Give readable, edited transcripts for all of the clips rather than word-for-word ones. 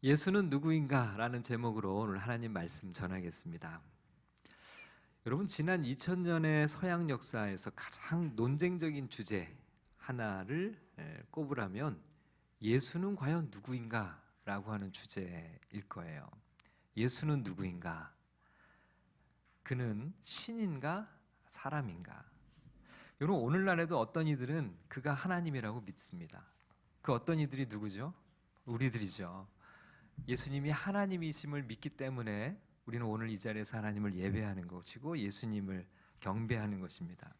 예수는 누구인가? 라는 제목으로 오늘 하나님 말씀 전하겠습니다. 여러분, 지난 2000년의 서양 역사에서 가장 논쟁적인 주제 하나를 꼽으라면 예수는 과연 누구인가? 라고 하는 주제일 거예요. 예수는 누구인가? 그는 신인가? 사람인가? 여러분, 오늘날에도 어떤 이들은 그가 하나님이라고 믿습니다. 그 어떤 이들이 누구죠? 우리들이죠. 예수님이 하나님이심을 믿기 때문에 우리는 오늘 이 자리에서 하나님을 예배하는 것이고 예수님을 경배하는 것입니다.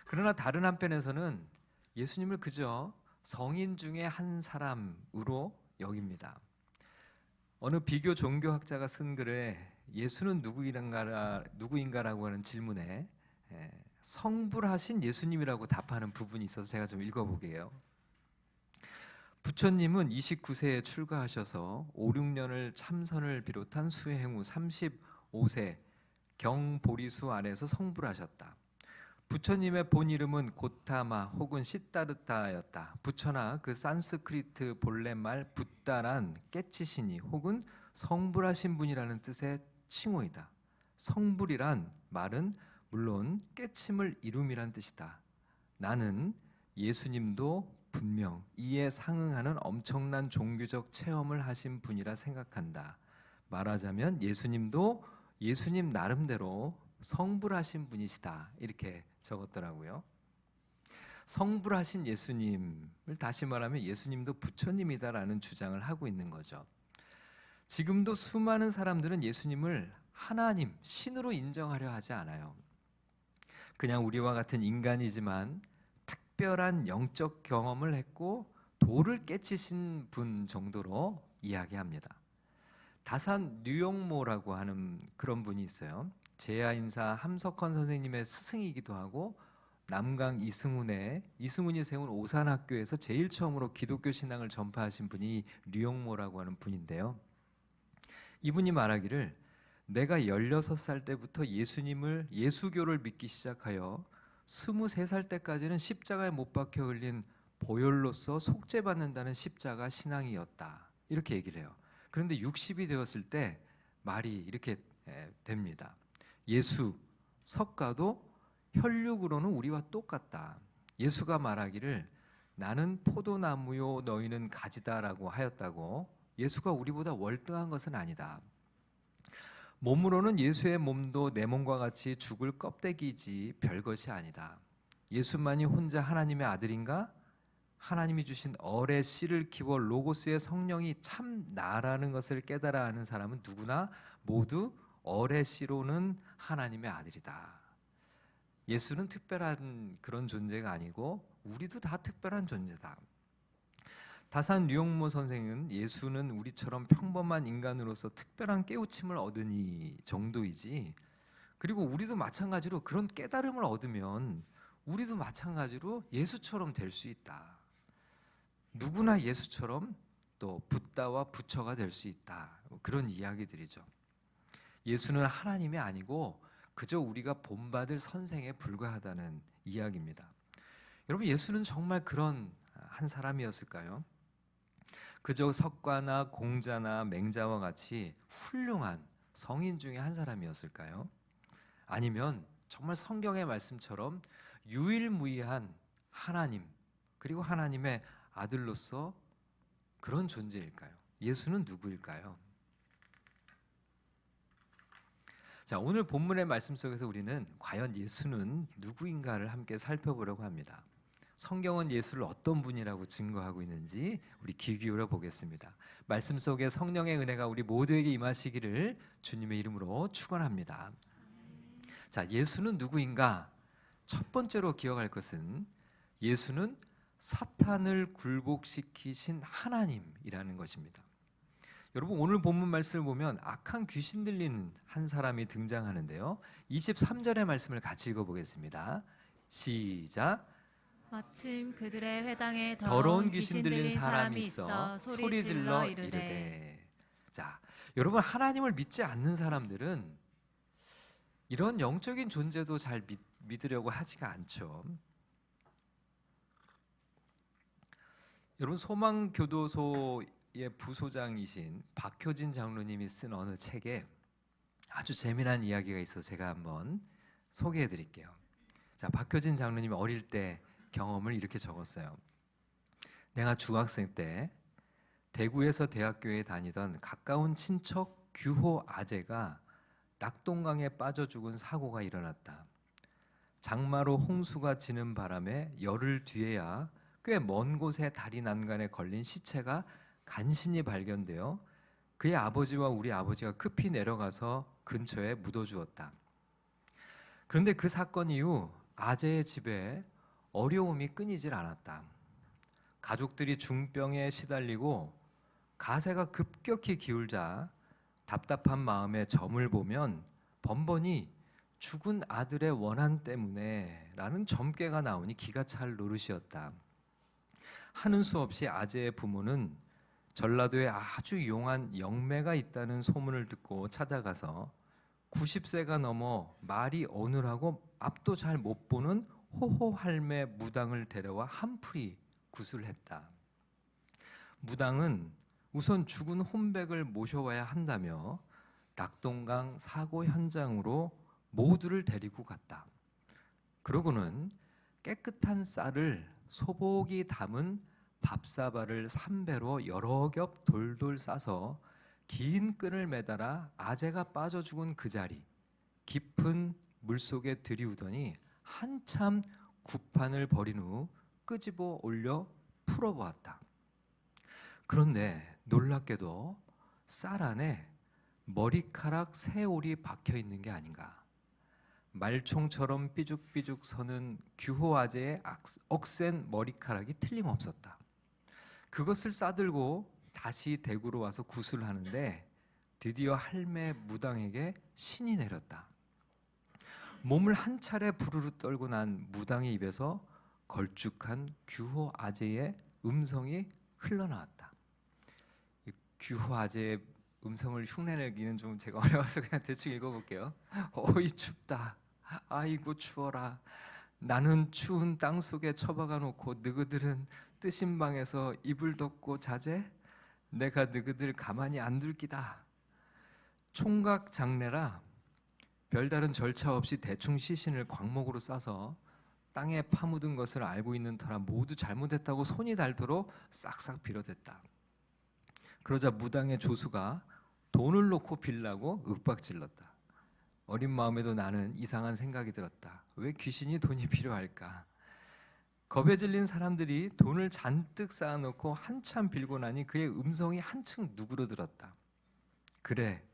그러나 다른 한편에서는 예수님을 그저 성인 중에 한 사람으로 여깁니다. 어느 비교 종교학자가 쓴 글에 예수는 누구인가라고 하는 질문에 성불하신 예수님이라고 답하는 부분이 있어서 제가 좀 읽어보게요. 부처님은 29세에 출가하셔서 5, 6년을 참선을 비롯한 수행 후 35세 경보리수 안에서 성불하셨다. 부처님의 본 이름은 고타마 혹은 시다르타였다. 부처나 그 산스크리트 본래말 붓다란 깨치시니 혹은 성불하신 분이라는 뜻의 칭호이다. 성불이란 말은 물론 깨침을 이룸이란 뜻이다. 나는 예수님도 분명 이에 상응하는 엄청난 종교적 체험을 하신 분이라 생각한다. 말하자면 예수님도 예수님 나름대로 성불하신 분이시다. 이렇게 적었더라고요. 성불하신 예수님을 다시 말하면 예수님도 부처님이다라는 주장을 하고 있는 거죠. 지금도 수많은 사람들은 예수님을 하나님, 신으로 인정하려 하지 않아요. 그냥 우리와 같은 인간이지만 특별한 영적 경험을 했고 돌을 깨치신 분 정도로 이야기합니다. 다산 뉴용모라고 하는 그런 분이 있어요. 제야인사 함석헌 선생님의 스승이기도 하고 남강 이승훈이 세운 오산학교에서 제일 처음으로 기독교 신앙을 전파하신 분이 류용모라고 하는 분인데요. 이분이 말하기를 내가 16살 때부터 예수교를 믿기 시작하여 23살 때까지는 십자가에 못 박혀 흘린 보혈로서 속죄받는다는 십자가 신앙이었다. 이렇게 얘기를 해요. 그런데 60이 되었을 때 말이 이렇게 됩니다. 예수, 석가도 혈육으로는 우리와 똑같다. 예수가 말하기를 나는 포도나무요 너희는 가지다라고 하였다고. 예수가 우리보다 월등한 것은 아니다. 몸으로는 예수의 몸도 내 몸과 같이 죽을 껍데기이지 별것이 아니다. 예수만이 혼자 하나님의 아들인가? 하나님이 주신 얼의 씨를 키워 로고스의 성령이 참 나라는 것을 깨달아 하는 사람은 누구나 모두 얼의 씨로는 하나님의 아들이다. 예수는 특별한 그런 존재가 아니고 우리도 다 특별한 존재다. 다산 류용모 선생은 예수는 우리처럼 평범한 인간으로서 특별한 깨우침을 얻으니 정도이지, 그리고 우리도 마찬가지로 그런 깨달음을 얻으면 우리도 마찬가지로 예수처럼 될 수 있다. 누구나 예수처럼 또 붓다와 부처가 될 수 있다. 그런 이야기들이죠. 예수는 하나님이 아니고 그저 우리가 본받을 선생에 불과하다는 이야기입니다. 여러분, 예수는 정말 그런 한 사람이었을까요? 그저 석가나 공자나 맹자와 같이 훌륭한 성인 중에 한 사람이었을까요? 아니면 정말 성경의 말씀처럼 유일무이한 하나님, 그리고 하나님의 아들로서 그런 존재일까요? 예수는 누구일까요? 자, 오늘 본문의 말씀 속에서 우리는 과연 예수는 누구인가를 함께 살펴보려고 합니다. 성경은 예수를 어떤 분이라고 증거하고 있는지 우리 귀 기울여 보겠습니다. 말씀 속에 성령의 은혜가 우리 모두에게 임하시기를 주님의 이름으로 축원합니다. 자, 예수는 누구인가? 첫 번째로 기억할 것은 예수는 사탄을 굴복시키신 하나님이라는 것입니다. 여러분, 오늘 본문 말씀을 보면 악한 귀신 들린 한 사람이 등장하는데요. 23절의 말씀을 같이 읽어보겠습니다. 시작. 마침 그들의 회당에 더러운 귀신 들린 사람이 있어 소리질러 이르되. 자, 여러분, 하나님을 믿지 않는 사람들은 이런 영적인 존재도 잘 믿으려고 하지가 않죠. 여러분, 소망교도소 부소장이신 박효진 장로님이 쓴 어느 책에 아주 재미난 이야기가 있어서 제가 한번 소개해 드릴게요. 자, 박효진 장로님이 어릴 때 경험을 이렇게 적었어요. 내가 중학생 때 대구에서 대학교에 다니던 가까운 친척 규호 아재가 낙동강에 빠져 죽은 사고가 일어났다. 장마로 홍수가 지는 바람에 열흘 뒤에야 꽤 먼 곳에 다리 난간에 걸린 시체가 간신히 발견되어 그의 아버지와 우리 아버지가 급히 내려가서 근처에 묻어주었다. 그런데 그 사건 이후 아재의 집에 어려움이 끊이질 않았다. 가족들이 중병에 시달리고 가세가 급격히 기울자 답답한 마음에 점을 보면 번번이 죽은 아들의 원한 때문에 라는 점괘가 나오니 기가 찰 노릇이었다. 하는 수 없이 아재의 부모는 전라도에 아주 용한 영매가 있다는 소문을 듣고 찾아가서 90세가 넘어 말이 어눌하고 앞도 잘 못 보는 호호 할매 무당을 데려와 한풀이 구술했다. 무당은 우선 죽은 혼백을 모셔와야 한다며 낙동강 사고 현장으로 모두를 데리고 갔다. 그러고는 깨끗한 쌀을 소복이 담은 밥사발을 삼배로 여러 겹 돌돌 싸서 긴 끈을 매달아 아재가 빠져 죽은 그 자리 깊은 물속에 들이우더니 한참 구판을 벌인 후 끄집어 올려 풀어보았다. 그런데 놀랍게도 쌀 안에 머리카락 새 올이 박혀 있는 게 아닌가. 말총처럼 삐죽삐죽 서는 규호 아재의 억센 머리카락이 틀림없었다. 그것을 싸들고 다시 대구로 와서 구술하는데 드디어 할매 무당에게 신이 내렸다. 몸을 한 차례 부르르 떨고 난 무당의 입에서 걸쭉한 규호 아재의 음성이 흘러나왔다. 이 규호 아재의 음성을 흉내내기는 좀 제가 어려워서 그냥 대충 읽어볼게요. 어이 춥다. 아이고 추워라. 나는 추운 땅 속에 처박아 놓고 너희들은 뜨신 방에서 이불 덮고 자재? 내가 너희들 가만히 안 둘 기다. 총각 장례라 별다른 절차 없이 대충 시신을 광목으로 싸서 땅에 파묻은 것을 알고 있는 터라 모두 잘못했다고 손이 닳도록 싹싹 빌어댔다. 그러자 무당의 조수가 돈을 놓고 빌라고 윽박질렀다. 어린 마음에도 나는 이상한 생각이 들었다. 왜 귀신이 돈이 필요할까? 겁에 질린 사람들이 돈을 잔뜩 쌓아놓고 한참 빌고 나니 그의 음성이 한층 누그러들었다. 그래,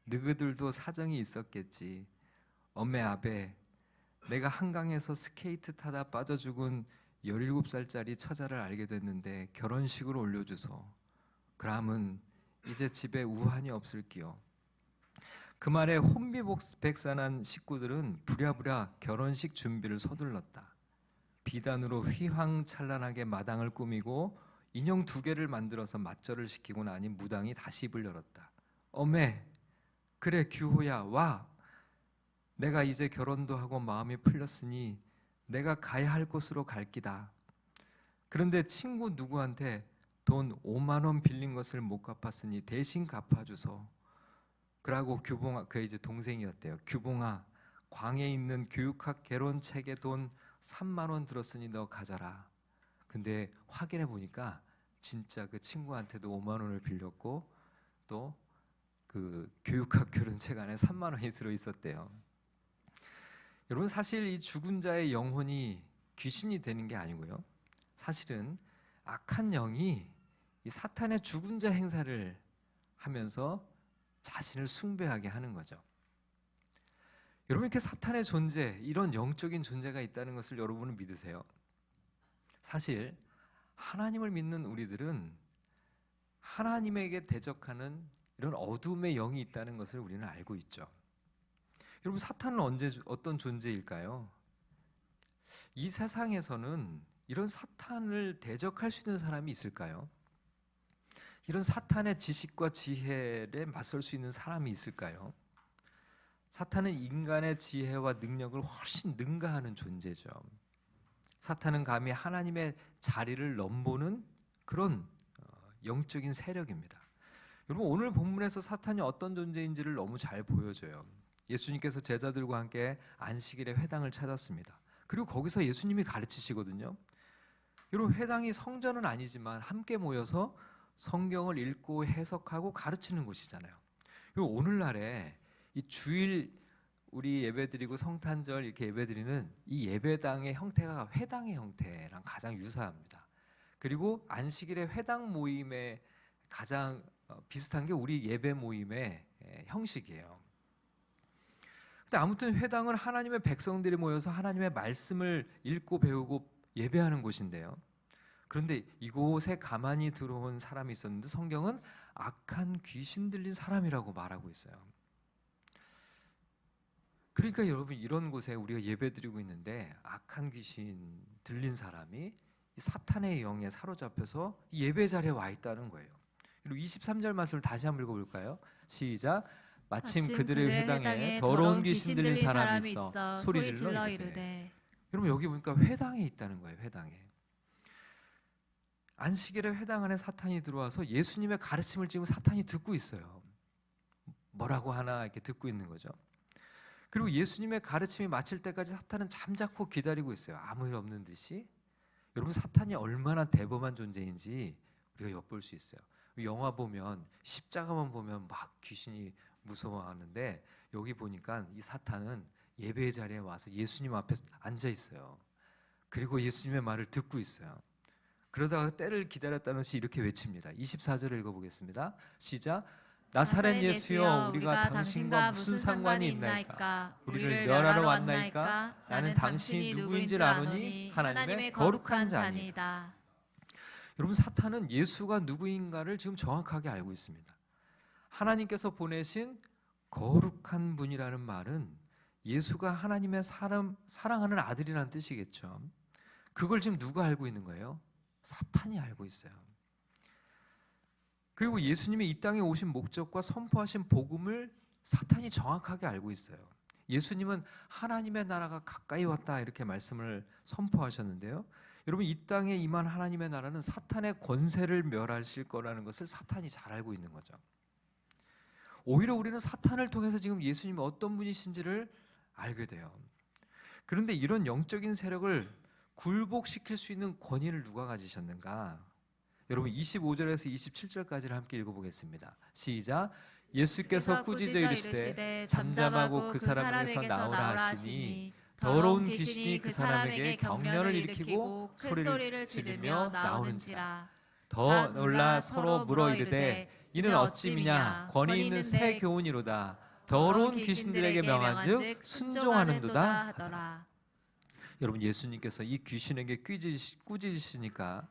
너희들도 사정이 있었겠지. 엄매 아베, 내가 한강에서 스케이트 타다 빠져 죽은 17살짜리 처자를 알게 됐는데 결혼식으로 올려주소. 그람은 이제 집에 우환이 없을기요. 그 말에 혼비백산한 식구들은 부랴부랴 결혼식 준비를 서둘렀다. 비단으로 휘황찬란하게 마당을 꾸미고 인형 2개를 만들어서 맞절을 시키고 나니 무당이 다시 입을 열었다. 어메, 그래 규호야 와. 내가 이제 결혼도 하고 마음이 풀렸으니 내가 가야 할 곳으로 갈 기다. 그런데 친구 누구한테 돈 5만 원 빌린 것을 못 갚았으니 대신 갚아주소. 그러고 규봉아, 그 이제 동생이었대요. 규봉아, 광에 있는 교육학 개론책에 돈 3만 원 들었으니 너 가져라. 근데 확인해 보니까 진짜 그 친구한테도 5만 원을 빌렸고 또 그 교육학 개론책 안에 3만 원이 들어 있었대요. 여러분, 사실 이 죽은 자의 영혼이 귀신이 되는 게 아니고요. 사실은 악한 영이 이 사탄의 죽은 자 행사를 하면서 자신을 숭배하게 하는 거죠. 여러분, 이렇게 사탄의 존재, 이런 영적인 존재가 있다는 것을 여러분은 믿으세요? 사실 하나님을 믿는 우리들은 하나님에게 대적하는 이런 어둠의 영이 있다는 것을 우리는 알고 있죠. 여러분, 사탄은 어떤 존재일까요? 이 세상에서는 이런 사탄을 대적할 수 있는 사람이 있을까요? 이런 사탄의 지식과 지혜에 맞설 수 있는 사람이 있을까요? 사탄은 인간의 지혜와 능력을 훨씬 능가하는 존재죠. 사탄은 감히 하나님의 자리를 넘보는 그런 영적인 세력입니다. 여러분 오늘 본문에서 사탄이 어떤 존재인지를 너무 잘 보여줘요. 예수님께서 제자들과 함께 안식일에 회당을 찾았습니다. 그리고 거기서 예수님이 가르치시거든요. 여러분 회당이 성전은 아니지만 함께 모여서 성경을 읽고 해석하고 가르치는 곳이잖아요. 그리고 오늘날에 이 주일 우리 예배드리고 성탄절 이렇게 예배드리는 이 예배당의 형태가 회당의 형태랑 가장 유사합니다. 그리고 안식일의 회당 모임에 가장 비슷한 게 우리 예배 모임의 형식이에요. 근데 아무튼 회당은 하나님의 백성들이 모여서 하나님의 말씀을 읽고 배우고 예배하는 곳인데요. 그런데 이곳에 가만히 들어온 사람이 있었는데 성경은 악한 귀신 들린 사람이라고 말하고 있어요. 그러니까 여러분 이런 곳에 우리가 예배드리고 있는데 악한 귀신 들린 사람이 이 사탄의 영에 사로잡혀서 예배 자리에 와 있다는 거예요. 그리고 23절 말씀을 다시 한번 읽어볼까요? 시작. 마침 그들의 회당에 더러운 귀신 들린 사람이 있어 소리 질러 이르되. 여러분 여기 보니까 회당에 있다는 거예요. 회당에. 안식일에 회당 안에 사탄이 들어와서 예수님의 가르침을 지금 사탄이 듣고 있어요. 뭐라고 하나 이렇게 듣고 있는 거죠. 그리고 예수님의 가르침이 마칠 때까지 사탄은 잠자코 기다리고 있어요. 아무 일 없는 듯이. 여러분 사탄이 얼마나 대범한 존재인지 우리가 엿볼 수 있어요. 영화 보면 십자가만 보면 막 귀신이 무서워하는데 여기 보니까 이 사탄은 예배 자리에 와서 예수님 앞에 앉아 있어요. 그리고 예수님의 말을 듣고 있어요. 그러다가 때를 기다렸다는 것이 이렇게 외칩니다. 24절을 읽어보겠습니다. 시작. 나사렛 예수여 우리가 당신과 무슨 상관이 있나이까? 우리를 멸하러 왔나이까? 나는 당신이 누구인지를 아노니 하나님의 거룩한 자니이다. 여러분 사탄은 예수가 누구인가를 지금 정확하게 알고 있습니다. 하나님께서 보내신 거룩한 분이라는 말은 예수가 하나님의 사랑하는 아들이라는 뜻이겠죠. 그걸 지금 누가 알고 있는 거예요? 사탄이 알고 있어요. 그리고 예수님이 이 땅에 오신 목적과 선포하신 복음을 사탄이 정확하게 알고 있어요. 예수님은 하나님의 나라가 가까이 왔다 이렇게 말씀을 선포하셨는데요. 여러분 이 땅에 임한 하나님의 나라는 사탄의 권세를 멸하실 거라는 것을 사탄이 잘 알고 있는 거죠. 오히려 우리는 사탄을 통해서 지금 예수님이 어떤 분이신지를 알게 돼요. 그런데 이런 영적인 세력을 굴복시킬 수 있는 권위를 누가 가지셨는가? 여러분 25절에서 27절까지를 함께 읽어보겠습니다. 시작. 예수께서 꾸짖어 이르시되 잠잠하고 그 사람에게서 나오라 하시니 더러운 귀신이 그 사람에게 경련을 일으키고 큰 소리를 지르며 나오는지라. 더 놀라 서로 물어 이르되 이는 어찌 미냐? 권위 있는 새 교훈이로다. 더러운 귀신들에게 명한즉 순종하는도다 하더라. 여러분 예수님께서 이 귀신에게 꾸짖으시니까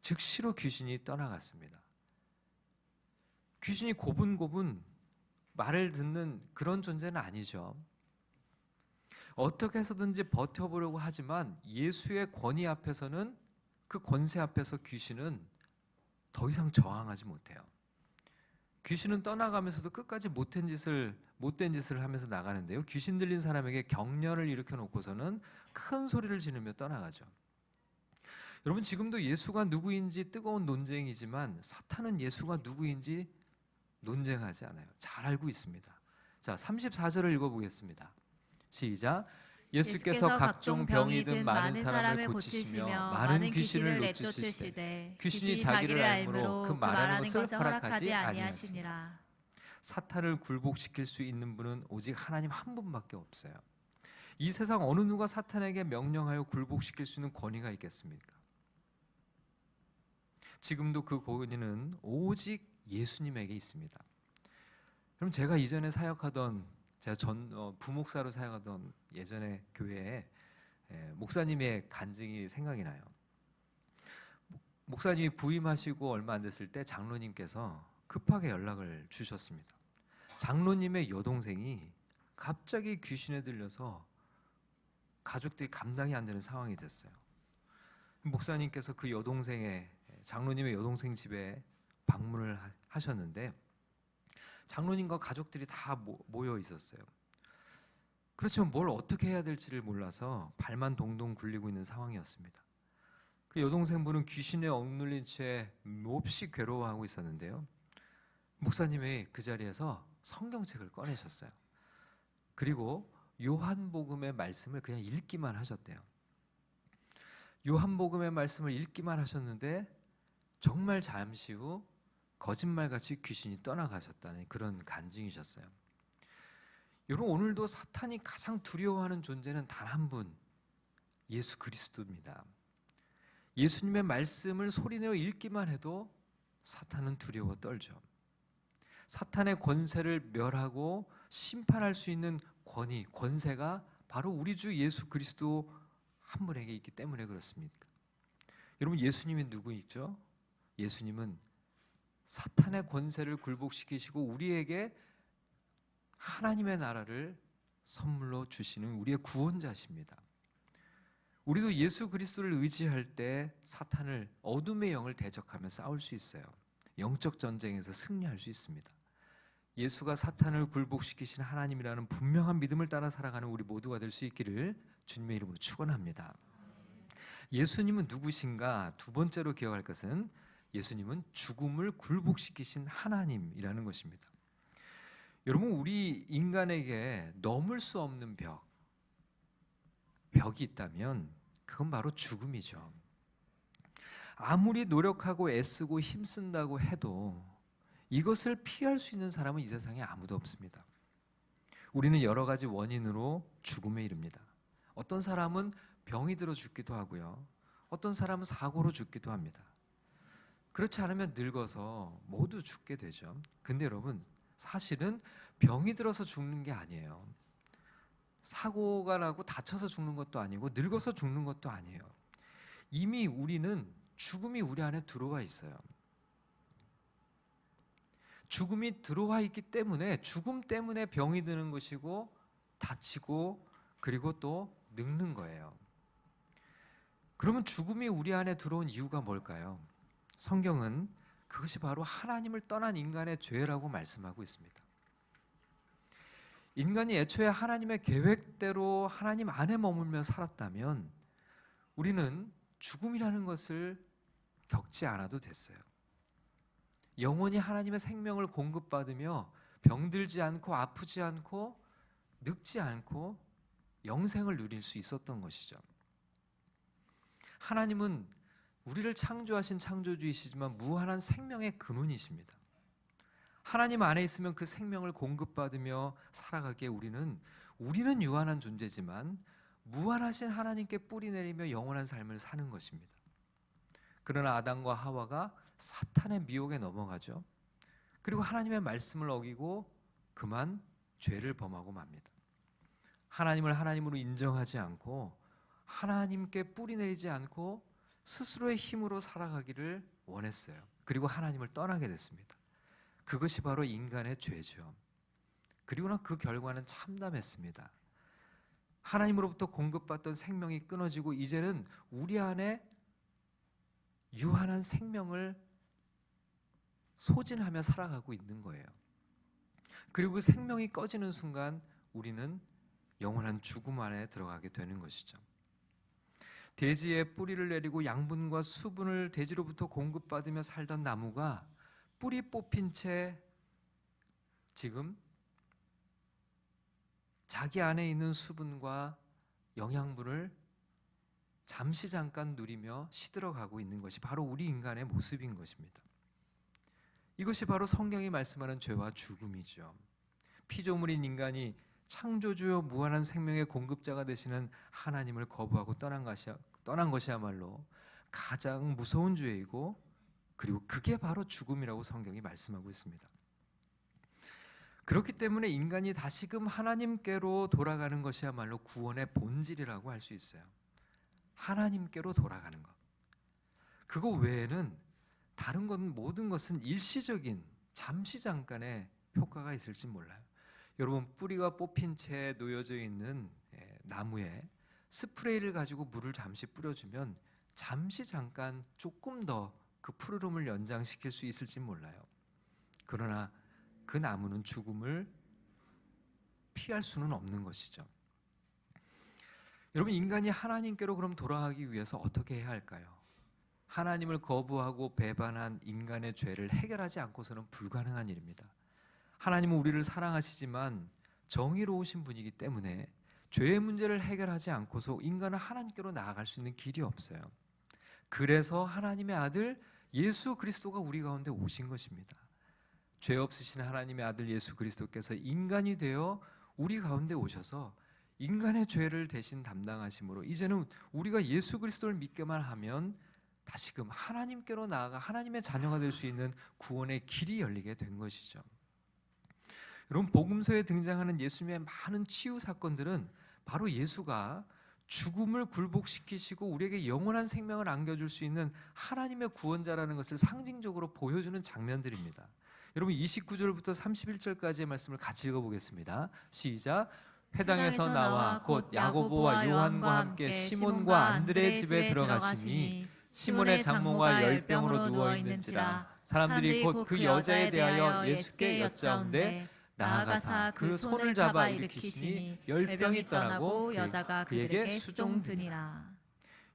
즉시로 귀신이 떠나갔습니다. 귀신이 고분고분 말을 듣는 그런 존재는 아니죠. 어떻게 해서든지 버텨보려고 하지만 예수의 권위 앞에서는 그 권세 앞에서 귀신은 더 이상 저항하지 못해요. 귀신은 떠나가면서도 끝까지 못된 짓을 하면서 나가는데요. 귀신 들린 사람에게 경련을 일으켜 놓고서는 큰 소리를 지르며 떠나가죠. 여러분 지금도 예수가 누구인지 뜨거운 논쟁이지만 사탄은 예수가 누구인지 논쟁하지 않아요. 잘 알고 있습니다. 자, 34절을 읽어보겠습니다. 시작. 예수께서 각종 병이 든 많은 사람을 고치시며 많은 귀신을 내쫓으시되 귀신이 자기를 알므로 그 말하는 것을 허락하지 아니하시니라. 사탄을 굴복시킬 수 있는 분은 오직 하나님 한 분밖에 없어요. 이 세상 어느 누가 사탄에게 명령하여 굴복시킬 수 있는 권위가 있겠습니까? 지금도 그 권위는 오직 예수님에게 있습니다. 그럼 제가 이전에 사역하던 제가 부목사로 사역하던 예전에 교회에 목사님의 간증이 생각이 나요. 목사님이 부임하시고 얼마 안 됐을 때 장로님께서 급하게 연락을 주셨습니다. 장로님의 여동생이 갑자기 귀신에 들려서 가족들이 감당이 안 되는 상황이 됐어요. 목사님께서 그 장로님의 여동생 집에 방문을 하셨는데 장로님과 가족들이 다 모여 있었어요. 그렇지만 뭘 어떻게 해야 될지를 몰라서 발만 동동 굴리고 있는 상황이었습니다. 그 여동생분은 귀신에 억눌린 채 몹시 괴로워하고 있었는데요. 목사님이 그 자리에서 성경책을 꺼내셨어요. 그리고 요한복음의 말씀을 그냥 읽기만 하셨대요. 요한복음의 말씀을 읽기만 하셨는데 정말 잠시 후 거짓말같이 귀신이 떠나가셨다는 그런 간증이셨어요. 여러분, 오늘도 사탄이 가장 두려워하는 존재는 단 한 분, 예수 그리스도입니다. 예수님의 말씀을 소리내어 읽기만 해도 사탄은 두려워 떨죠. 사탄의 권세를 멸하고 심판할 수 있는 권위, 권세가 바로 우리 주 예수 그리스도 한 분에게 있기 때문에 그렇습니다. 여러분, 예수님이 누구이죠? 예수님은 사탄의 권세를 굴복시키시고 우리에게 하나님의 나라를 선물로 주시는 우리의 구원자십니다. 우리도 예수 그리스도를 의지할 때 사탄을, 어둠의 영을 대적하며 싸울 수 있어요. 영적 전쟁에서 승리할 수 있습니다. 예수가 사탄을 굴복시키신 하나님이라는 분명한 믿음을 따라 살아가는 우리 모두가 될 수 있기를 주님의 이름으로 축원합니다. 예수님은 누구신가? 두 번째로 기억할 것은 예수님은 죽음을 굴복시키신 하나님이라는 것입니다. 여러분, 우리 인간에게 넘을 수 없는 벽이 있다면 그건 바로 죽음이죠. 아무리 노력하고 애쓰고 힘쓴다고 해도 이것을 피할 수 있는 사람은 이 세상에 아무도 없습니다. 우리는 여러 가지 원인으로 죽음에 이릅니다. 어떤 사람은 병이 들어 죽기도 하고요. 어떤 사람은 사고로 죽기도 합니다. 그렇지 않으면 늙어서 모두 죽게 되죠. 근데 여러분, 사실은 병이 들어서 죽는 게 아니에요. 사고가 나고 다쳐서 죽는 것도 아니고 늙어서 죽는 것도 아니에요. 이미 우리는 죽음이 우리 안에 들어와 있어요. 죽음이 들어와 있기 때문에 죽음 때문에 병이 드는 것이고 다치고 그리고 또 늙는 거예요. 그러면 죽음이 우리 안에 들어온 이유가 뭘까요? 성경은 그것이 바로 하나님을 떠난 인간의 죄라고 말씀하고 있습니다. 인간이 애초에 하나님의 계획대로 하나님 안에 머물며 살았다면 우리는 죽음이라는 것을 겪지 않아도 됐어요. 영원히 하나님의 생명을 공급받으며 병들지 않고 아프지 않고 늙지 않고 영생을 누릴 수 있었던 것이죠. 하나님은 우리를 창조하신 창조주이시지만 무한한 생명의 근원이십니다. 하나님 안에 있으면 그 생명을 공급받으며 살아가기에 우리는 유한한 존재지만 무한하신 하나님께 뿌리 내리며 영원한 삶을 사는 것입니다. 그러나 아담과 하와가 사탄의 미혹에 넘어가죠. 그리고 하나님의 말씀을 어기고 그만 죄를 범하고 맙니다. 하나님을 하나님으로 인정하지 않고 하나님께 뿌리 내리지 않고 스스로의 힘으로 살아가기를 원했어요. 그리고 하나님을 떠나게 됐습니다. 그것이 바로 인간의 죄죠. 그리고 그 결과는 참담했습니다. 하나님으로부터 공급받던 생명이 끊어지고 이제는 우리 안에 유한한 생명을 소진하며 살아가고 있는 거예요. 그리고 그 생명이 꺼지는 순간 우리는 영원한 죽음 안에 들어가게 되는 것이죠. 대지에 뿌리를 내리고 양분과 수분을 대지로부터 공급받으며 살던 나무가 뿌리 뽑힌 채 지금 자기 안에 있는 수분과 영양분을 잠시 잠깐 누리며 시들어가고 있는 것이 바로 우리 인간의 모습인 것입니다. 이것이 바로 성경이 말씀하는 죄와 죽음이죠. 피조물인 인간이 창조주요 무한한 생명의 공급자가 되시는 하나님을 거부하고 떠난 것이야말로 가장 무서운 죄이고 그리고 그게 바로 죽음이라고 성경이 말씀하고 있습니다. 그렇기 때문에 인간이 다시금 하나님께로 돌아가는 것이야말로 구원의 본질이라고 할 수 있어요. 하나님께로 돌아가는 것. 그거 외에는 다른 것 모든 것은 일시적인 잠시 잠깐의 효과가 있을지 몰라요. 여러분, 뿌리가 뽑힌 채 놓여져 있는 나무에 스프레이를 가지고 물을 잠시 뿌려주면 잠시 잠깐 조금 더 그 푸르름을 연장시킬 수 있을지 몰라요. 그러나 그 나무는 죽음을 피할 수는 없는 것이죠. 여러분, 인간이 하나님께로 그럼 돌아가기 위해서 어떻게 해야 할까요? 하나님을 거부하고 배반한 인간의 죄를 해결하지 않고서는 불가능한 일입니다. 하나님은 우리를 사랑하시지만 정의로우신 분이기 때문에 죄의 문제를 해결하지 않고서 인간은 하나님께로 나아갈 수 있는 길이 없어요. 그래서 하나님의 아들 예수 그리스도가 우리 가운데 오신 것입니다. 죄 없으신 하나님의 아들 예수 그리스도께서 인간이 되어 우리 가운데 오셔서 인간의 죄를 대신 담당하심으로 이제는 우리가 예수 그리스도를 믿기만 하면 다시금 하나님께로 나아가 하나님의 자녀가 될 수 있는 구원의 길이 열리게 된 것이죠. 여러분, 복음서에 등장하는 예수님의 많은 치유 사건들은 바로 예수가 죽음을 굴복시키시고 우리에게 영원한 생명을 안겨줄 수 있는 하나님의 구원자라는 것을 상징적으로 보여주는 장면들입니다. 여러분, 29절부터 31절까지의 말씀을 같이 읽어보겠습니다. 시작. 회당에서 나와 곧 야고보와 요한과 함께 시몬과 안드레의 집에 들어가시니 시몬의 장모가 열병으로 누워 있는지라 사람들이 곧 그 여자에 대하여 예수께 여짜온대 나아가사 그 손을 잡아 일으키시니 열병이 떠나고 여자가 그에게 수종드니라.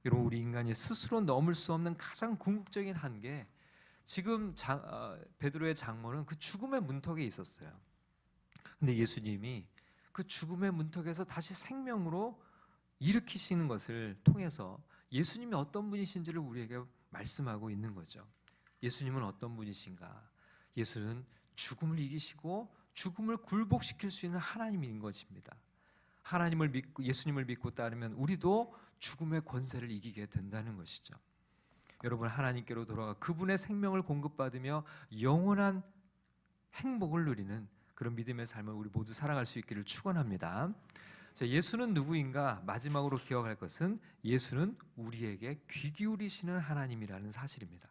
여러분, 우리 인간이 스스로 넘을 수 없는 가장 궁극적인 한계, 지금 베드로의 장모는 그 죽음의 문턱에 있었어요. 근데 예수님이 그 죽음의 문턱에서 다시 생명으로 일으키시는 것을 통해서 예수님이 어떤 분이신지를 우리에게 말씀하고 있는 거죠. 예수님은 어떤 분이신가? 예수는 죽음을 이기시고 죽음을 굴복시킬 수 있는 하나님인 것입니다. 하나님을 믿고 예수님을 믿고 따르면 우리도 죽음의 권세를 이기게 된다는 것이죠. 여러분, 하나님께로 돌아가 그분의 생명을 공급받으며 영원한 행복을 누리는 그런 믿음의 삶을 우리 모두 살아갈 수 있기를 축원합니다. 자, 예수는 누구인가? 마지막으로 기억할 것은 예수는 우리에게 귀 기울이시는 하나님이라는 사실입니다.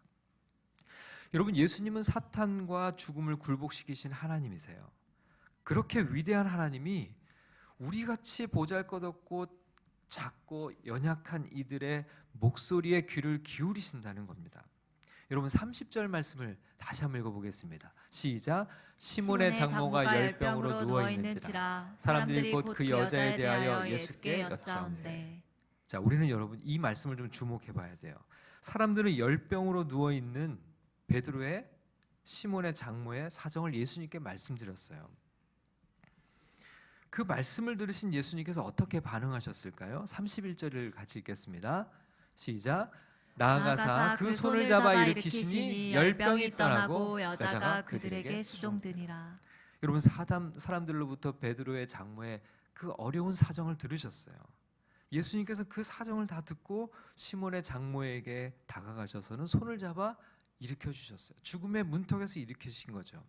여러분, 예수님은 사탄과 죽음을 굴복시키신 하나님이세요. 그렇게 위대한 하나님이 우리같이 보잘것없고 작고 연약한 이들의 목소리에 귀를 기울이신다는 겁니다. 여러분, 30절 말씀을 다시 한번 읽어보겠습니다. 시작. 시몬의 장모가 열병으로 누워있는지라 사람들이 곧 그 여자에 대하여 예수께 여짜온대. 자, 우리는 여러분 이 말씀을 좀 주목해 봐야 돼요. 사람들은 열병으로 누워있는 베드로의 시몬의 장모의 사정을 예수님께 말씀드렸어요. 그 말씀을 들으신 예수님께서 어떻게 반응하셨을까요? 31절을 같이 읽겠습니다. 시작. 나아가사 그 손을 잡아 일으키시니 열병이 떠나고 여자가 그들에게 수종드니라. 여러분, 사람들로부터 베드로의 장모의 그 어려운 사정을 들으셨어요. 예수님께서 그 사정을 다 듣고 시몬의 장모에게 다가가셔서는 손을 잡아 일으켜 주셨어요. 죽음의 문턱에서 일으키신 거죠.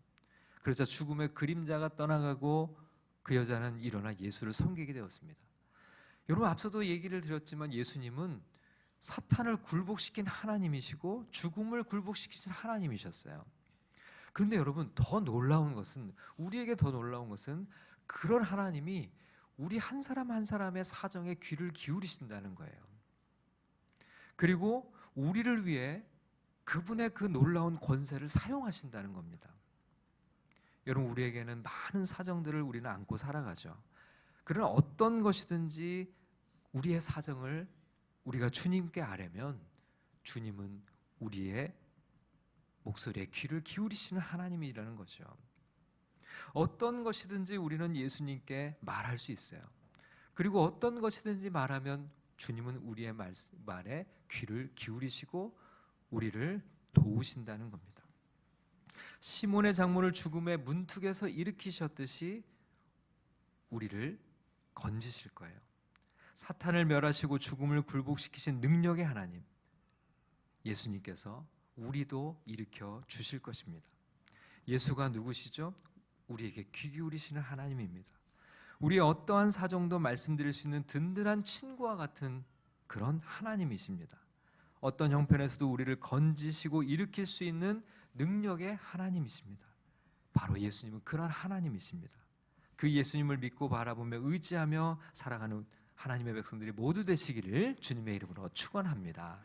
그러자 죽음의 그림자가 떠나가고 그 여자는 일어나 예수를 섬기게 되었습니다. 여러분, 앞서도 얘기를 드렸지만 예수님은 사탄을 굴복시킨 하나님이시고 죽음을 굴복시키신 하나님이셨어요. 그런데 여러분, 더 놀라운 것은, 우리에게 더 놀라운 것은 그런 하나님이 우리 한 사람 한 사람의 사정에 귀를 기울이신다는 거예요. 그리고 우리를 위해 그분의 그 놀라운 권세를 사용하신다는 겁니다. 여러분, 우리에게는 많은 사정들을 우리는 안고 살아가죠. 그러나 어떤 것이든지 우리의 사정을 우리가 주님께 아뢰면 주님은 우리의 목소리에 귀를 기울이시는 하나님이라는 거죠. 어떤 것이든지 우리는 예수님께 말할 수 있어요. 그리고 어떤 것이든지 말하면 주님은 우리의 말에 귀를 기울이시고 우리를 도우신다는 겁니다. 시몬의 장모를 죽음의 문턱에서 일으키셨듯이 우리를 건지실 거예요. 사탄을 멸하시고 죽음을 굴복시키신 능력의 하나님, 예수님께서 우리도 일으켜 주실 것입니다. 예수가 누구시죠? 우리에게 귀 기울이시는 하나님입니다. 우리의 어떠한 사정도 말씀드릴 수 있는 든든한 친구와 같은 그런 하나님이십니다. 어떤 형편에서도 우리를 건지시고 일으킬 수 있는 능력의 하나님이십니다. 바로 예수님은 그런 하나님이십니다. 그 예수님을 믿고 바라보며 의지하며 살아가는 하나님의 백성들이 모두 되시기를 주님의 이름으로 축원합니다.